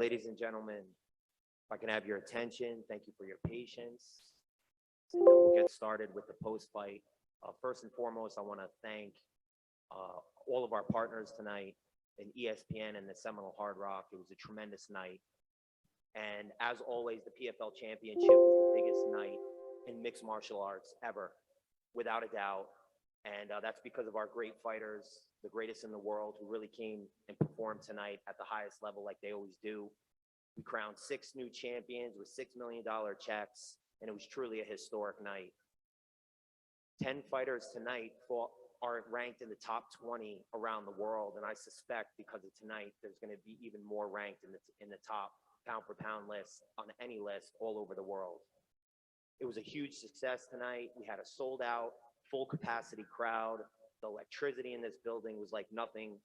Ladies and gentlemen, if I can have your attention, thank you for your patience. And we'll get started with the post-fight. First and foremost, I want to thank all of our partners tonight in ESPN and the Seminole Hard Rock. It was a tremendous night. And as always, the PFL Championship was the biggest night in mixed martial arts ever, without a doubt. And that's because of our great fighters, the greatest in the world, who really came and performed tonight at the highest level like they always do. We crowned 6 new champions with $6 million checks, and it was truly a historic night. 10 fighters tonight are ranked in the top 20 around the world, and I suspect because of tonight, there's going to be even more ranked in the top pound-for-pound list on any list all over the world. It was a huge success tonight. We had a sold-out, full-capacity crowd. The electricity in this building was like nothing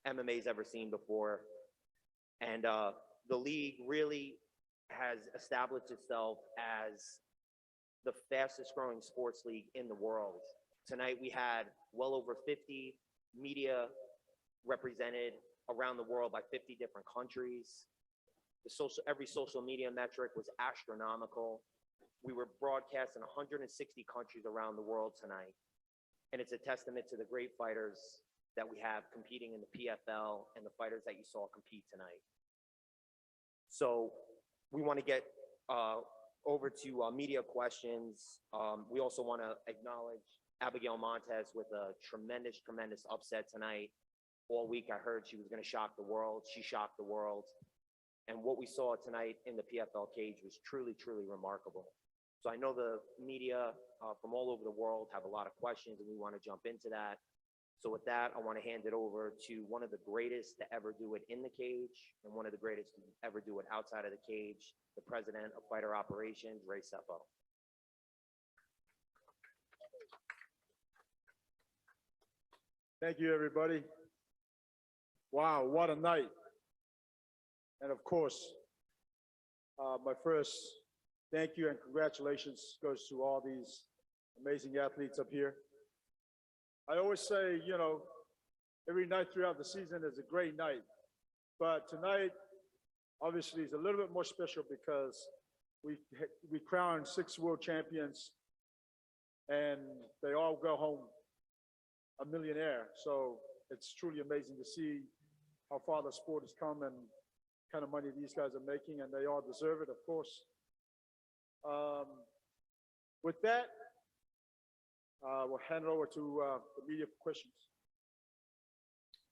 MMA's ever seen before. And the league really has established itself as the fastest growing sports league in the world. Tonight we had well over 50 media represented around the world by 50 different countries. Every social media metric was astronomical. We were broadcast in 160 countries around the world tonight. And it's a testament to the great fighters that we have competing in the PFL and the fighters that you saw compete tonight. So we want to get over to media questions. We also want to acknowledge Abigail Montes with a tremendous upset tonight. All week I heard she was going to shock the world. She shocked the world. And what we saw tonight in the PFL cage was truly remarkable. So I know the media from all over the world have a lot of questions, and we want to jump into that. So with that, I want to hand it over to one of the greatest to ever do it in the cage and one of the greatest to ever do it outside of the cage, the president of Fighter Operations, Ray Sefo. Thank you, everybody. Wow, what a night. And of course, my first thank you and congratulations goes to all these amazing athletes up here. I always say, you know, every night throughout the season is a great night. But tonight, obviously, is a little bit more special because we crowned 6 world champions and they all go home a millionaire. So it's truly amazing to see how far the sport has come and kind of money these guys are making, and they all deserve it, of course. With that, we'll hand it over to the media for questions.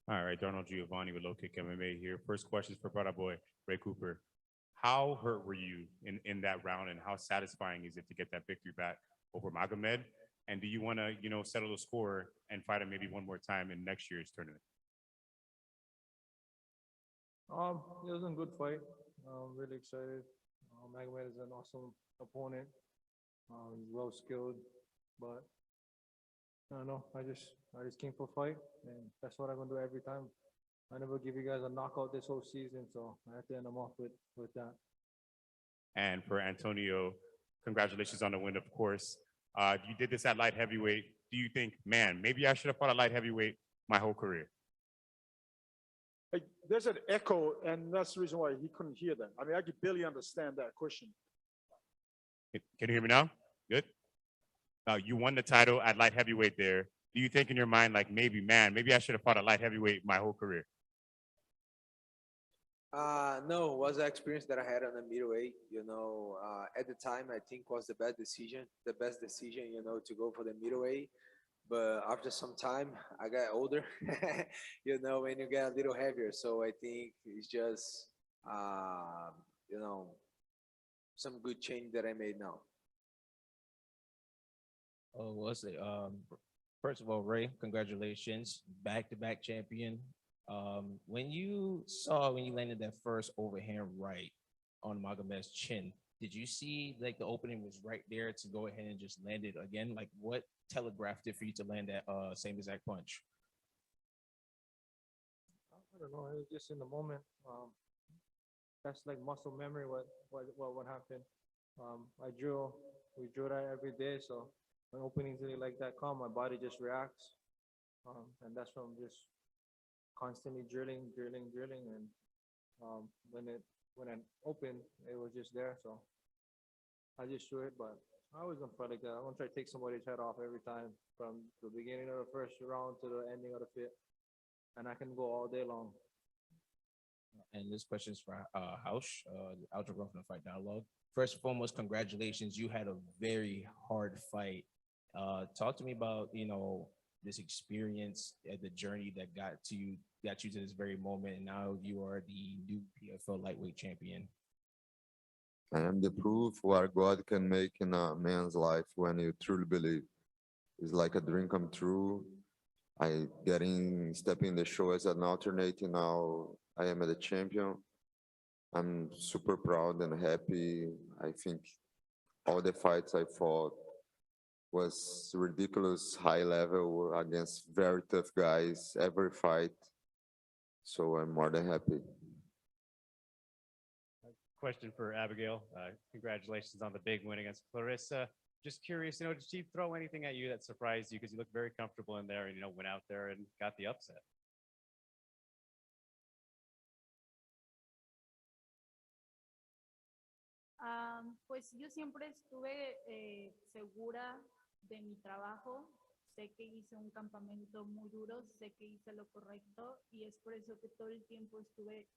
All right, Donald Giovanni with Low Kick MMA here. First question is for brother boy, Ray Cooper. How hurt were you in that round, and how satisfying is it to get that victory back over Magomed? And do you want to, you know, settle the score and fight him maybe one more time in next year's tournament? It was a good fight. Really excited. Magomed is an awesome opponent. He's well skilled, but I don't know. I just came for a fight, and that's what I'm gonna do every time. I never give you guys a knockout this whole season, so I have to end them off with that. And for Antonio, congratulations on the win, of course. You did this at light heavyweight. Do you think, man, maybe I should have fought at light heavyweight my whole career? Hey, there's an echo, and that's the reason why he couldn't hear that. I mean, I could barely understand that question. Can you hear me now? Good. You won the title at light heavyweight there. Do you think in your mind, like, maybe, man, maybe I should have fought at light heavyweight my whole career? No, it was an experience that I had on the middleweight. You know, at the time, I think was the best decision, you know, to go for the middleweight. But after some time, I got older, you know, when you get a little heavier. So I think it's just, you know, some good change that I made now. Oh, what's it? First of all, Ray, congratulations, back-to-back champion. When you landed that first overhand right on Magomed's chin, did you see like the opening was right there to go ahead and just land it again? Like what telegraphed it for you to land that same exact punch? I don't know. It was just in the moment. That's like muscle memory. What happened? We drill that every day. So when openings really like that come, my body just reacts, and that's from just constantly drilling, and when when it opened, it was just there. So I just threw it, but I always gonna fight like that. I'm gonna try to take somebody's head off every time from the beginning of the first round to the ending of the fifth, and I can go all day long. And this question is for Hausch, Ultra Rough Fight Dialogue. First and foremost, congratulations. You had a very hard fight. Talk to me about, this experience, the journey that got you to this very moment, and now you are the new PFL lightweight champion. I am the proof what God can make in a man's life when you truly believe. It's like a dream come true. Stepping the show as an alternate, and now I am the champion. I'm super proud and happy. I think all the fights I fought was ridiculous high level against very tough guys, every fight. So I'm more than happy. Question for Abigail. Congratulations on the big win against Claressa. Just curious, did she throw anything at you that surprised you? Because you looked very comfortable in there and, went out there and got the upset. Pues yo siempre estuve segura de mi trabajo. Sé que hice un campamento muy duro, sé que hice lo correcto y es por eso que todo el tiempo estuve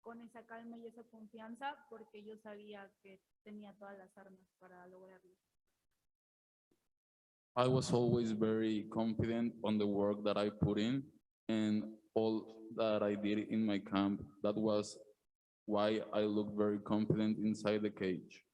con esa calma y esa confianza porque yo sabía que tenía todas las armas para lograrlo. I was always very confident on the work that I put in and all that I did in my camp. That was why I looked very confident inside the cage.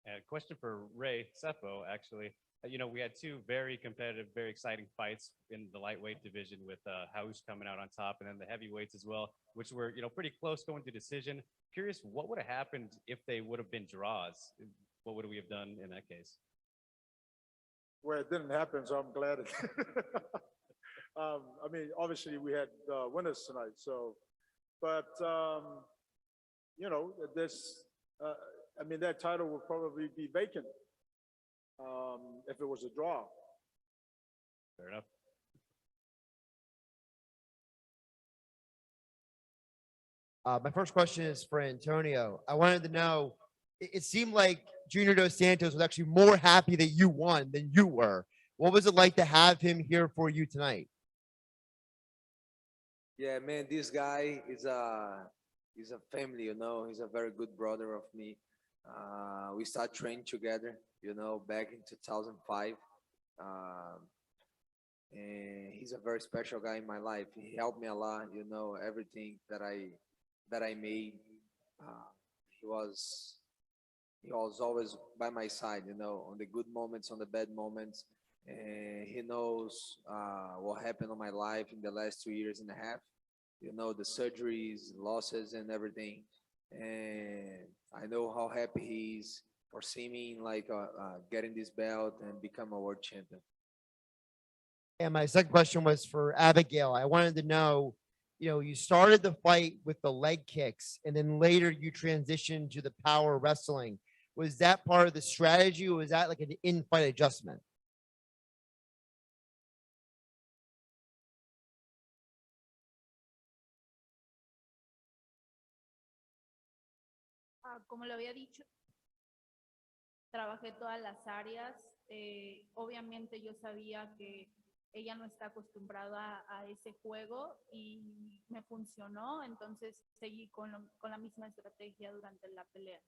And a question for Ray Sefo, actually. We had two very competitive, very exciting fights in the lightweight division with Hausch coming out on top, and then the heavyweights as well, which were, pretty close going to decision. Curious, what would have happened if they would have been draws? What would we have done in that case? Well, it didn't happen, so I'm glad. Obviously we had winners tonight, so, but, that title would probably be vacant if it was a draw. Fair enough. My first question is for Antonio. I wanted to know, it seemed like Junior Dos Santos was actually more happy that you won than you were. What was it like to have him here for you tonight? Yeah, man, this guy is a family, he's a very good brother of me. We started training together, back in 2005. And he's a very special guy in my life. He helped me a lot, everything that I made. He was always by my side, on the good moments, on the bad moments. And he knows what happened in my life in the last 2 years and a half, the surgeries, losses and everything. And I know how happy he is for seeing me getting this belt and become a world champion. And my second question was for Abigail. I wanted to know, you started the fight with the leg kicks and then later you transitioned to the power wrestling. Was that part of the strategy or was that like an in-fight adjustment? Como lo había dicho, trabajé todas las áreas. Obviamente yo sabía que ella no está acostumbrada a ese juego y me funcionó, entonces seguí con la misma estrategia durante la pelea.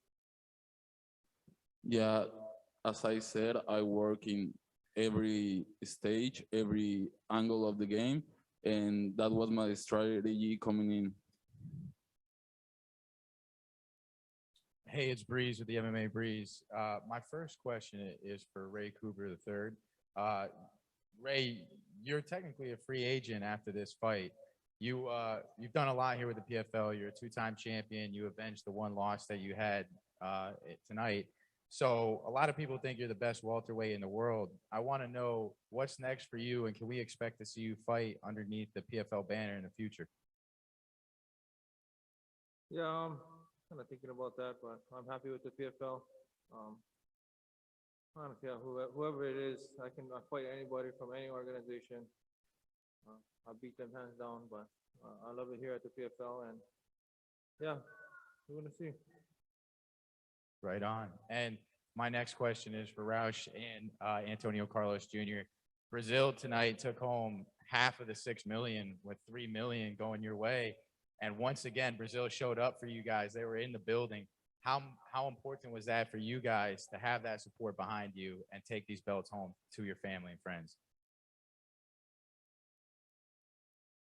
Yeah, as I said, I work in every stage, every angle of the game, and that was my strategy coming in. Hey, it's Breeze with the MMA Breeze. My first question is for Ray Cooper III. Ray, you're technically a free agent after this fight. You've done a lot here with the PFL. You're a two-time champion. You avenged the one loss that you had tonight. So a lot of people think you're the best welterweight in the world. I want to know what's next for you, and can we expect to see you fight underneath the PFL banner in the future? Yeah, kind of thinking about that, but I'm happy with the PFL. I don't care whoever it is. I fight anybody from any organization. I'll beat them hands down, but I love it here at the PFL, and yeah, We're gonna see. Right on. And my next question is for Roush and Antonio Carlos Jr. Brazil tonight took home half of the 6 million with 3 million going your way. And once again, Brazil showed up for you guys. They were in the building. How important was that for you guys to have that support behind you and take these belts home to your family and friends?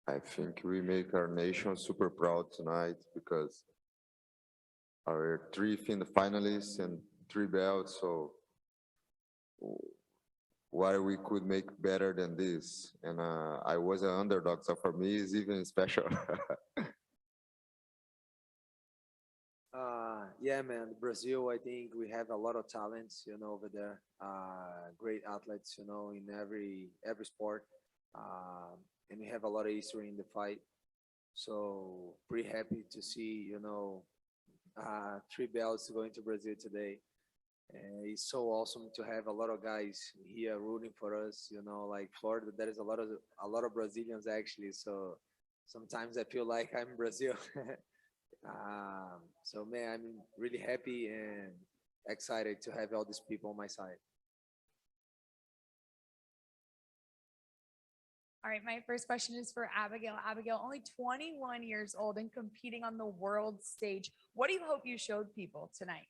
I think we make our nation super proud tonight because our 3 finalists and 3 belts. So what we could make better than this? And I was an underdog, so for me it's even special. Yeah, man, Brazil, I think we have a lot of talents, you know, over there. Great athletes, you know, in every sport. And we have a lot of history in the fight. So pretty happy to see, you know, 3 belts going to Brazil today. And it's so awesome to have a lot of guys here rooting for us, you know, like Florida, there is a lot of Brazilians actually. So sometimes I feel like I'm in Brazil. So man, I'm really happy and excited to have all these people on my side. All right, my first question is for Abigail. Abigail, only 21 years old and competing on the world stage. What do you hope you showed people tonight?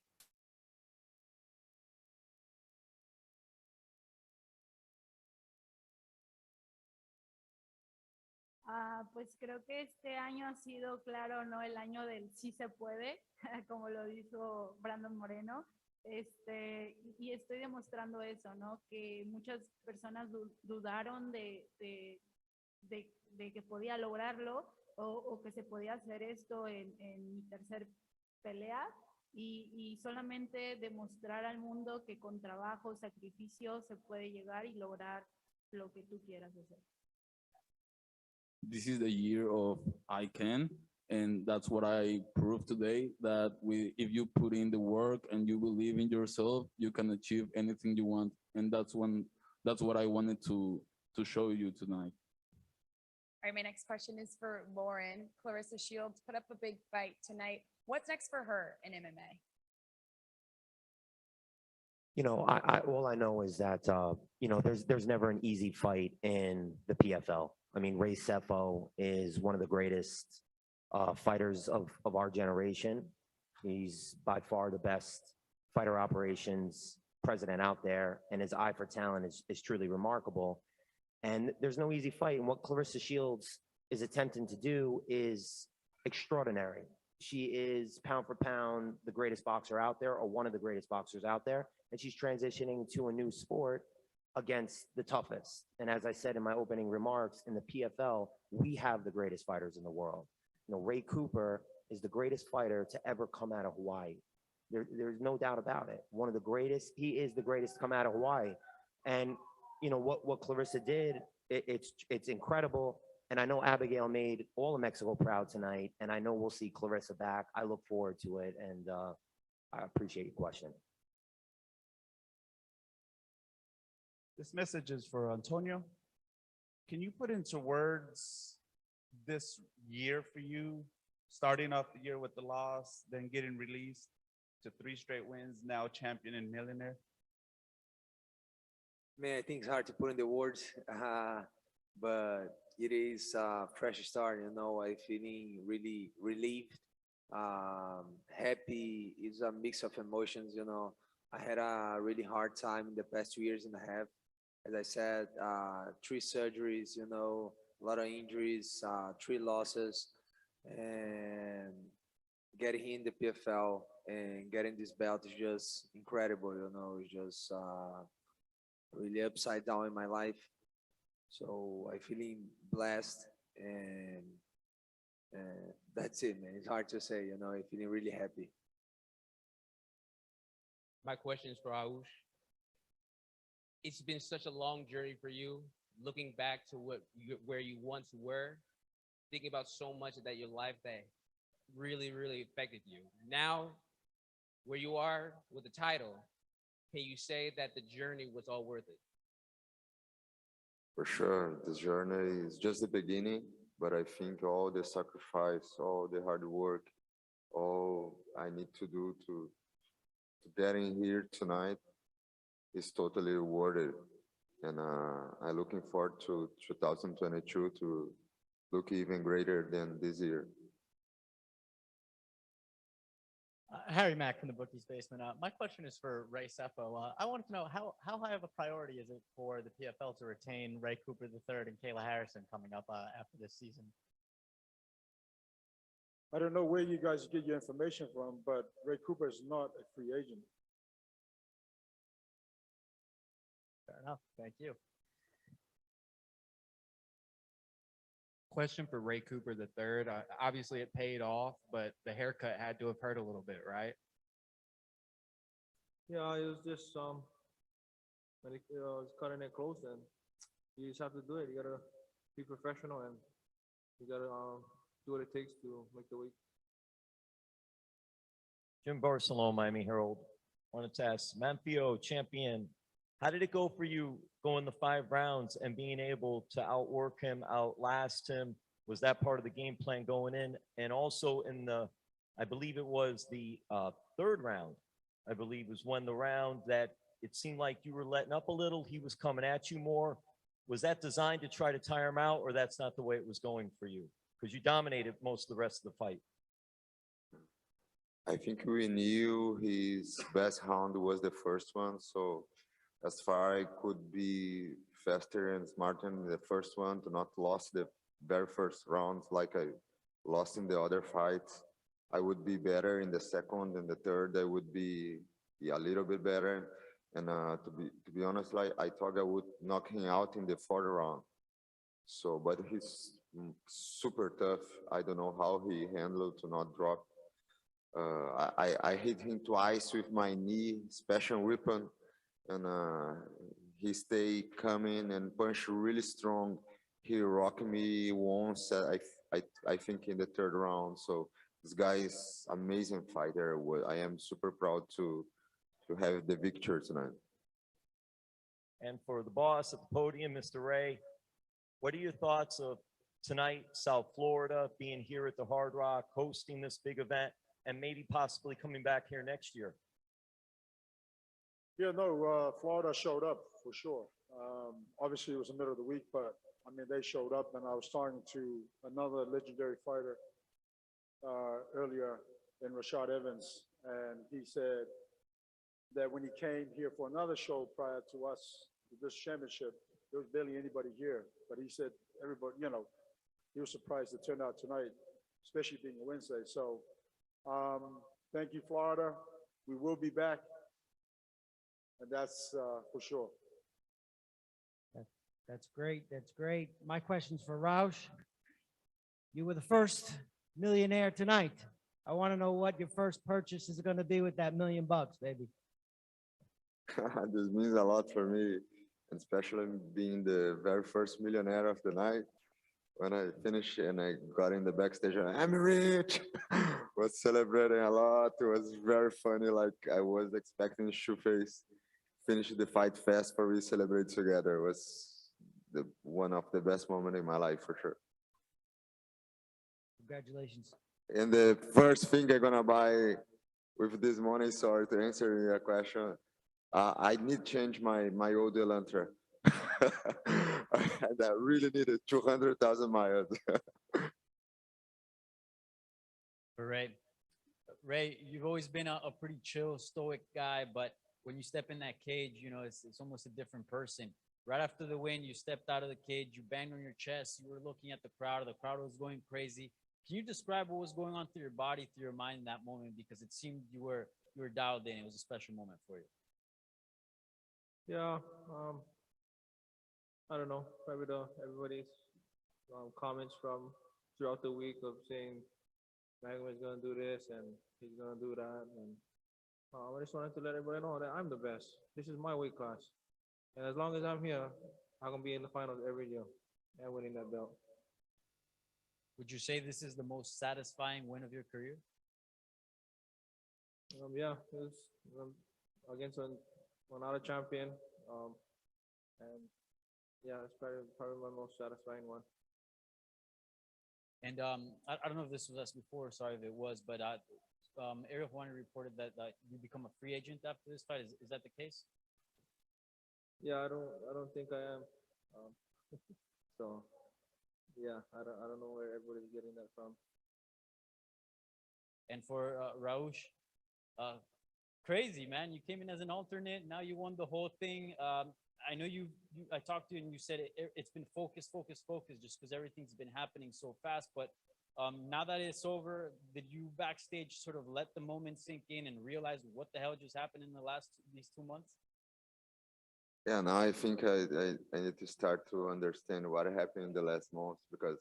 Pues creo que este año ha sido, claro, no el año del sí se puede, como lo dijo Brandon Moreno, y estoy demostrando eso, ¿no? Que muchas personas dudaron de que podía lograrlo o que se podía hacer esto en mi tercer pelea y solamente demostrar al mundo que con trabajo, sacrificio se puede llegar y lograr lo que tú quieras hacer. This is the year of I can, and that's what I proved today, that if you put in the work and you believe in yourself, you can achieve anything you want. And that's what I wanted to show you tonight. All right, my next question is for Loren. Claressa Shields put up a big fight tonight. What's next for her in MMA? You know, all I know is that, you know, there's never an easy fight in the PFL. I mean, Ray Sefo is one of the greatest fighters of our generation. He's by far the best fighter operations president out there, and his eye for talent is truly remarkable. And there's no easy fight. And what Claressa Shields is attempting to do is extraordinary. She is pound for pound the greatest boxer out there, or one of the greatest boxers out there. And she's transitioning to a new sport against the toughest. And as I said in my opening remarks, in the PFL, we have the greatest fighters in the world. You know, Ray Cooper is the greatest fighter to ever come out of Hawaii. There's no doubt about it. One of the greatest. He is the greatest to come out of Hawaii. And you know what Claressa did, it's incredible. And I know Abigail made all of Mexico proud tonight, and I know we'll see Claressa back. I look forward to it, and I appreciate your question. This message is for Antonio. Can you put into words this year for you, starting off the year with the loss, then getting released to 3 straight wins, now champion and millionaire? Man, I think it's hard to put in the words, but it is a fresh start, you know. I'm feeling really relieved, happy. It's a mix of emotions, you know. I had a really hard time in the past 2 years and a half. As I said, 3 surgeries, you know, a lot of injuries, 3 losses, and getting in the PFL and getting this belt is just incredible, you know. It's just really upside down in my life. So I'm feeling blessed, and that's it, man. It's hard to say, you know. I'm feeling really happy. My question is for Aush. It's been such a long journey for you, looking back to where you once were, thinking about so much that your life that really, really affected you. Now, where you are with the title, can you say that the journey was all worth it? For sure, this journey is just the beginning, but I think all the sacrifice, all the hard work, all I need to do to get in here tonight is totally worth it. And I'm looking forward to 2022 to look even greater than this year. Harry Mack from the Bookies Basement. My question is for Ray Sefo. I wanted to know how high of a priority is it for the PFL to retain Ray Cooper III and Kayla Harrison coming up after this season? I don't know where you guys get your information from, but Ray Cooper is not a free agent. Fair enough. Thank you. Question for Ray Cooper III. Obviously, it paid off, but the haircut had to have hurt a little bit, right? Yeah, it was just when it was cutting it close, and you just have to do it. You gotta be professional, and you gotta do what it takes to make the weight. Jim Barcelona, Miami Herald. Wanted to ask, Manfio champion, how did it go for you going the 5 rounds and being able to outwork him, outlast him? Was that part of the game plan going in? And also in the, I believe it was the 3rd round, I believe was when the round that it seemed like you were letting up a little, he was coming at you more. Was that designed to try to tire him out, or that's not the way it was going for you? Because you dominated most of the rest of the fight. I think we knew his best round was the first one, so as far I could be faster and smarter in the first one to not lose the very first round like I lost in the other fights. I would be better in the second and the third. I would be a little bit better. And to be honest, like I thought I would knock him out in the 4th round. So, but he's super tough. I don't know how he handled to not drop. I hit him twice with my knee, special weapon, and he stayed coming and punched really strong. He rocked me once, I think in the 3rd round. So this guy is amazing fighter. I am super proud to have the victory tonight. And for the boss at the podium, Mr. Ray, what are your thoughts of tonight, South Florida, being here at the Hard Rock, hosting this big event, and maybe possibly coming back here next year? Yeah, no, Florida showed up for sure. Obviously, it was the middle of the week, but I mean, they showed up, and I was talking to another legendary fighter earlier in Rashad Evans, and he said that when he came here for another show prior to us, to this championship, there was barely anybody here. But he said everybody, you know, he was surprised to turn out tonight, especially being a Wednesday. So thank you, Florida. We will be back, and that's for sure. That's great. That's great. My question's for Roush. You were the first millionaire tonight. I want to know what your first purchase is going to be with that $1 million, baby. This means a lot for me, especially being the very first millionaire of the night. When I finished and I got in the backstage, I'm rich. Was celebrating a lot. It was very funny. Like I was expecting Shoeface finish the fight fast for we celebrate together. It was one of the best moments in my life for sure. Congratulations. And the first thing I'm gonna buy with this money, sorry to answer your question, I need to change my old Elantra. And I really needed 200,000 miles. Ray, you've always been a pretty chill, stoic guy, but when you step in that cage, you know, it's almost a different person. Right after the win, you stepped out of the cage, you banged on your chest, you were looking at the crowd was going crazy. Can you describe what was going on through your body, through your mind in that moment? Because it seemed you were dialed in. It was a special moment for you. Yeah, I don't know. Probably everybody's comments from throughout the week of saying Magomed's gonna do this and he's gonna do that, and I just wanted to let everybody know that I'm the best. This is my weight class, and as long as I'm here, I'm gonna be in the finals every year and winning that belt. Would you say this is the most satisfying win of your career? Yeah, it was against another champion, and yeah, it's probably my most satisfying one. And I don't know if this was asked before, sorry if it was, but Ariel Juani reported that you become a free agent after this fight. Is that the case? Yeah, I don't think I am. Um, so yeah, I don't know where everybody's getting that from. And for Raush, crazy man. You came in as an alternate. Now you won the whole thing. I know I talked to you and you said it's been focus, just because everything's been happening so fast. But now that it's over, did you backstage sort of let the moment sink in and realize what the hell just happened in these 2 months? Yeah, now I think I need to start to understand what happened in the last month because,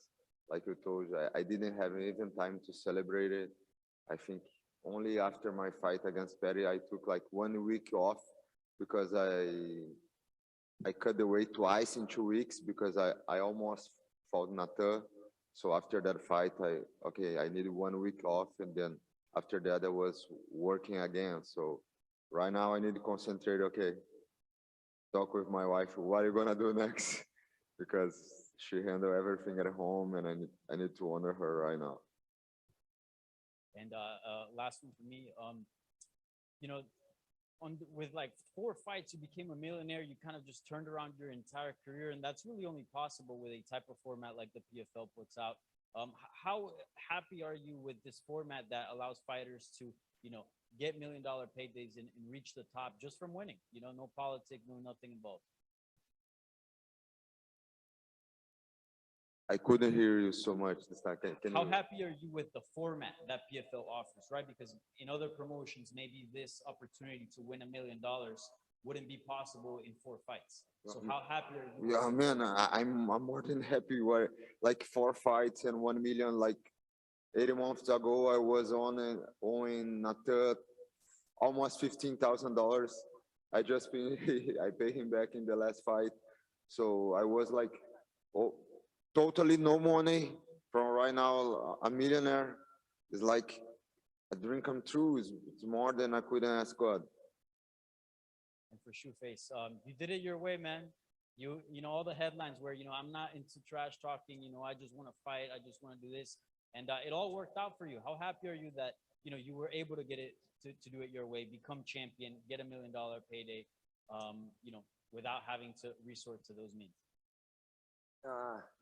like you told, I didn't have even time to celebrate it. I think only after my fight against Perry, I took like 1 week off because I cut the weight twice in 2 weeks because I almost fought Nata. So after that fight, I needed 1 week off, and then after that I was working again. So right now I need to concentrate. Okay, talk with my wife. What are you gonna do next? Because she handle everything at home, and I need to honor her right now. And last one for me, with like 4 fights, you became a millionaire. You kind of just turned around your entire career, and that's really only possible with a type of format like the PFL puts out. How happy are you with this format that allows fighters to, get $1 million paydays and reach the top just from winning? No politics, no nothing involved. I couldn't hear you so much this time. Can How you? happy are you with the format that PFL offers, right? Because in other promotions, maybe this opportunity to win $1 million wouldn't be possible in 4 fights. So how happy are you? Yeah, man, I'm more than happy. Like 4 fights and 1 million. Like 80 months ago, I was owing Nata almost $15,000. I paid him back in the last fight. So I was like, oh, totally no money. From right now, a millionaire is like a dream come true. It's more than I could ask God. And for Shoeface, you did it your way, man. You know all the headlines where I'm not into trash talking. I just want to fight. I just want to do this, and it all worked out for you. How happy are you that you were able to get it to do it your way, become champion, get $1 million payday, without having to resort to those means?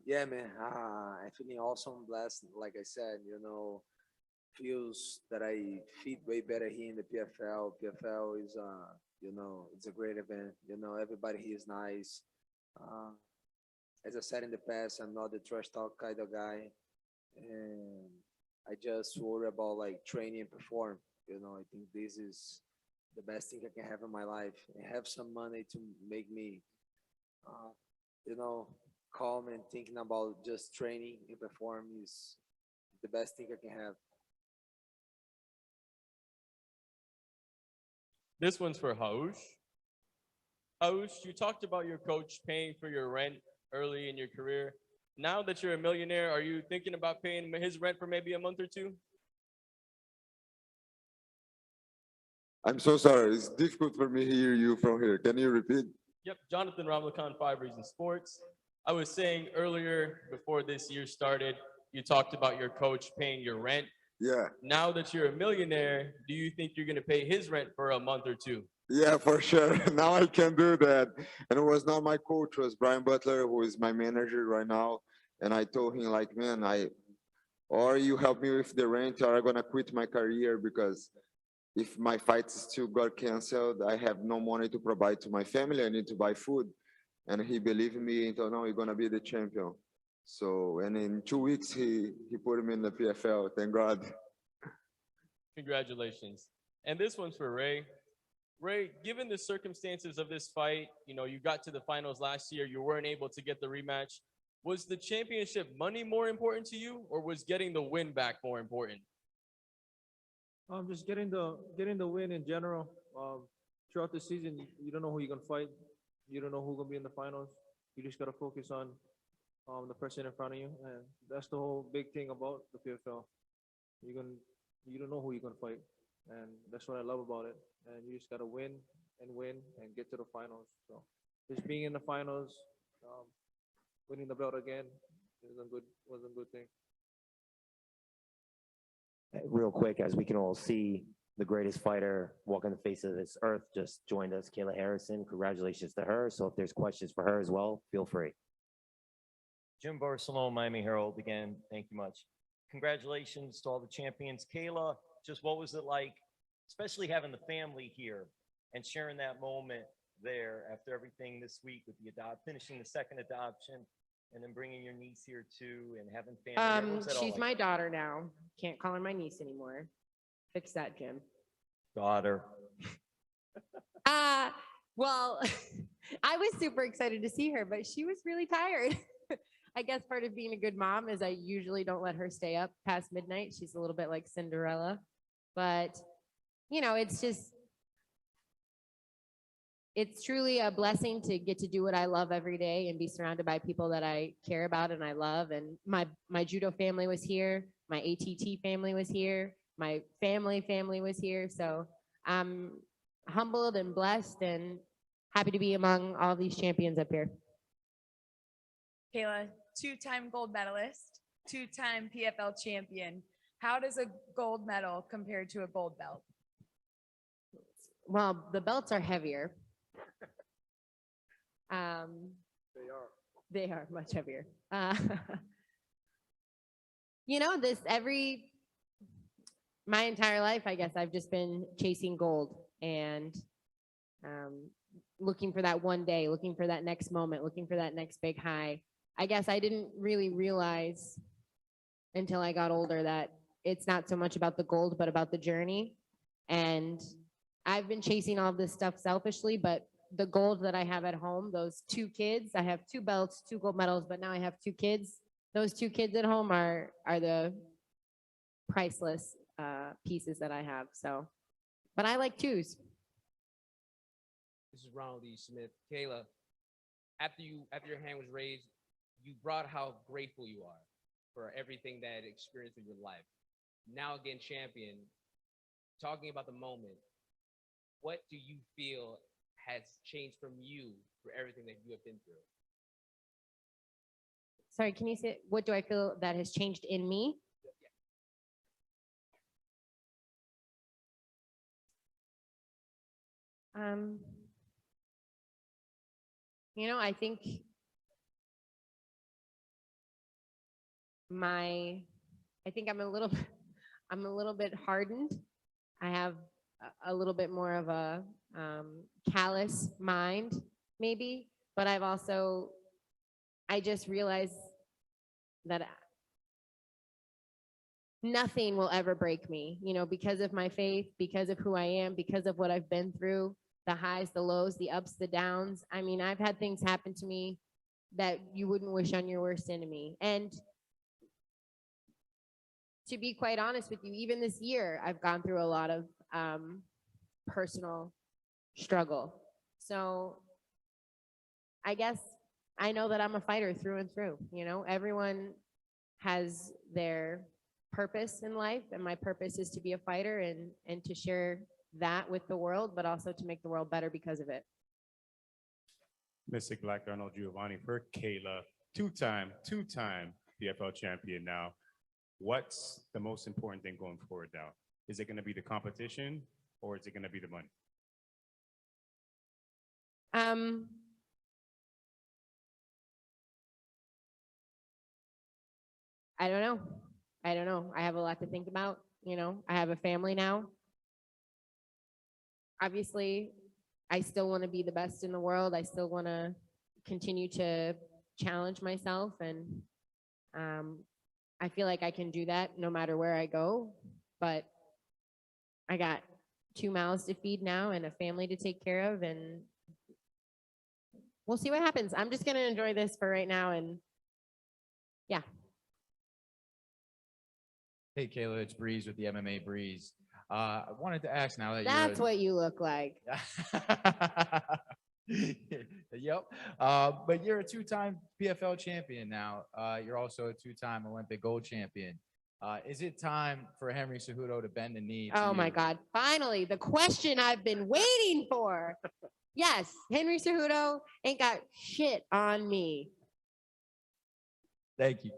Yeah, man. I feeling awesome, blessed. Like I said, feels that I fit way better here in the PFL. PFL is, it's a great event. Everybody here is nice. As I said in the past, I'm not the trash talk kind of guy, and I just worry about like training and perform. I think this is the best thing I can have in my life, and have some money to make me, calm and thinking about just training and perform is the best thing I can have. This one's for Haush. Haush, you talked about your coach paying for your rent early in your career. Now that you're a millionaire, are you thinking about paying his rent for maybe a month or 2? I'm so sorry. It's difficult for me to hear you from here. Can you repeat? Yep, Jonathan Ramlakan, 5 Reasons Sports. I was saying earlier, before this year started, you talked about your coach paying your rent. Yeah. Now that you're a millionaire, do you think you're going to pay his rent for a month or 2? Yeah, for sure. Now I can do that. And it was not my coach, it was Brian Butler, who is my manager right now. And I told him like, man, or you help me with the rent, or I'm gonna quit my career, because if my fights still got canceled, I have no money to provide to my family. I need to buy food. And he believed in me and told, no, you're gonna be the champion. So, and in 2 weeks, he put me in the PFL, thank God. Congratulations. And this one's for Ray. Ray, given the circumstances of this fight, you got to the finals last year, you weren't able to get the rematch. Was the championship money more important to you, or was getting the win back more important? Just getting the win in general. Throughout the season, you don't know who you're gonna fight. You don't know who's gonna be in the finals. You just gotta focus on the person in front of you, and that's the whole big thing about the PFL. You don't know who you're gonna fight, and that's what I love about it. And you just gotta win and get to the finals. So just being in the finals, winning the belt again was a good thing. Real quick, as we can all see, the greatest fighter walking the face of this earth just joined us, Kayla Harrison. Congratulations to her. So if there's questions for her as well, feel free. Jim Barcelona, Miami Herald again. Thank you much. Congratulations to all the champions. Kayla, just what was it like, especially having the family here and sharing that moment there after everything this week with the finishing the second adoption and then bringing your niece here too and having family. What was that all She's like? my daughter now. Can't call her my niece anymore. Fix that, Jim. Daughter. Well, I was super excited to see her, but she was really tired. I guess part of being a good mom is I usually don't let her stay up past midnight. She's a little bit like Cinderella, but you know, it's truly a blessing to get to do what I love every day and be surrounded by people that I care about and I love. And my judo family was here. My ATT family was here. My family was here. So I'm humbled and blessed and happy to be among all these champions up here. Kayla, two-time gold medalist, two-time PFL champion. How does a gold medal compare to a gold belt? Well, the belts are heavier. They are much heavier. You know, my entire life, I guess I've just been chasing gold and looking for that one day, looking for that next moment, looking for that next big high. I guess I didn't really realize until I got older that it's not so much about the gold, but about the journey. And I've been chasing all this stuff selfishly, but the gold that I have at home, those two kids, I have 2 belts, 2 gold medals, but now I have 2 kids. Those 2 kids at home are the priceless pieces that I have. So, but I like 2s. This is Ronald E. Smith. Kayla, after your hand was raised, you brought how grateful you are for everything that experienced in your life. Now again, champion, talking about the moment, what do you feel has changed from you for everything that you have been through? Sorry, can you say, what do I feel that has changed in me? You know, I think I'm a little bit hardened. I have a little bit more of a callous mind, maybe, but I just realized that nothing will ever break me, you know, because of my faith, because of who I am, because of what I've been through, the highs, the lows, the ups, the downs. I mean, I've had things happen to me that you wouldn't wish on your worst enemy. And to be quite honest with you, even this year, I've gone through a lot of personal struggle. So I guess I know that I'm a fighter through and through. You know, everyone has their purpose in life, and my purpose is to be a fighter and to share that with the world, but also to make the world better because of it. Mystic Black Arnold Giovanni for Kayla, two-time PFL champion now. What's the most important thing going forward now? Is it going to be the competition or is it going to be the money? I don't know. I have a lot to think about. You know, I have a family now. Obviously, I still want to be the best in the world. I still want to continue to challenge myself. And I feel like I can do that no matter where I go. But I got 2 mouths to feed now and a family to take care of. And we'll see what happens. I'm just going to enjoy this for right now. And yeah. Hey, Kayla, it's Breeze with the MMA Breeze. I wanted to ask now that That's what you look like. Yep. But you're a 2-time PFL champion now. You're also a 2-time Olympic gold champion. Is it time for Henry Cejudo to bend the knee? Oh my God. Finally, the question I've been waiting for. Yes, Henry Cejudo ain't got shit on me. Thank you.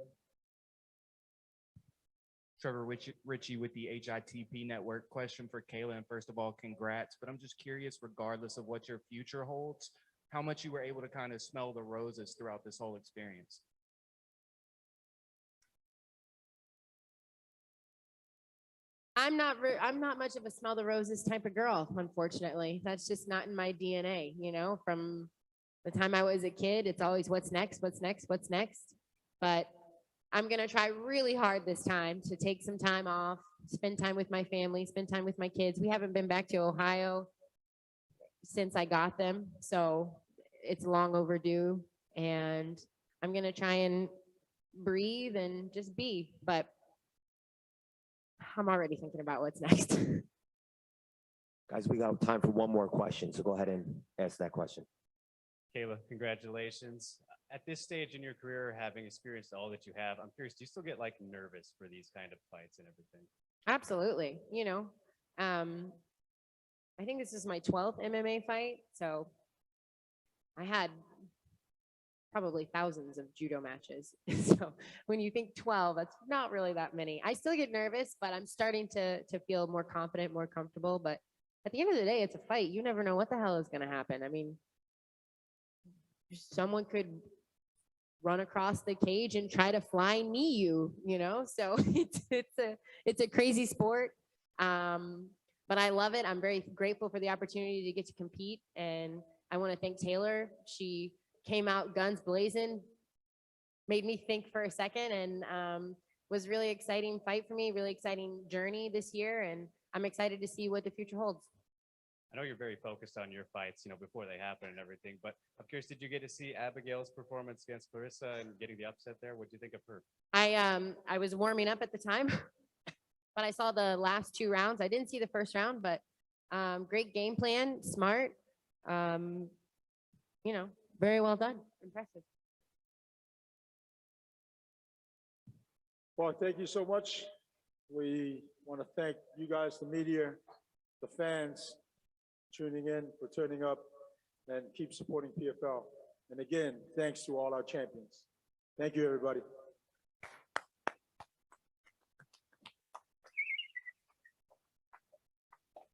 Trevor Richie with the HITP Network. Question for Kayla, and first of all, congrats. But I'm just curious, regardless of what your future holds, how much you were able to kind of smell the roses throughout this whole experience. I'm not much of a smell the roses type of girl, unfortunately. That's just not in my DNA, you know, from the time I was a kid, it's always what's next, what's next, what's next. But I'm going to try really hard this time to take some time off, spend time with my family, spend time with my kids. We haven't been back to Ohio since I got them, so it's long overdue. And I'm going to try and breathe and just be, but I'm already thinking about what's next. Guys, we got time for one more question, so go ahead and ask that question. Kayla, congratulations. At this stage in your career, having experienced all that you have, I'm curious, do you still get like nervous for these kind of fights and everything? Absolutely. You know, I think this is my 12th MMA fight. So I had probably thousands of judo matches. So when you think 12, that's not really that many. I still get nervous, but I'm starting to feel more confident, more comfortable. But at the end of the day, it's a fight. You never know what the hell is going to happen. I mean, someone could run across the cage and try to fly knee you, you know? So it's a crazy sport. But I love it. I'm very grateful for the opportunity to get to compete. And I want to thank Taylor. She came out guns blazing, made me think for a second, and was really exciting fight for me, really exciting journey this year. And I'm excited to see what the future holds. I know you're very focused on your fights, you know, before they happen and everything, but I'm curious, did you get to see Abigail's performance against Claressa and getting the upset there? What do you think of her? I was warming up at the time, but I saw the last 2 rounds. I didn't see the first round, but great game plan, smart, you know, very well done, impressive. Well, thank you so much. We want to thank you guys, the media, the fans, tuning in, for turning up, and keep supporting PFL. And again, thanks to all our champions. Thank you, everybody.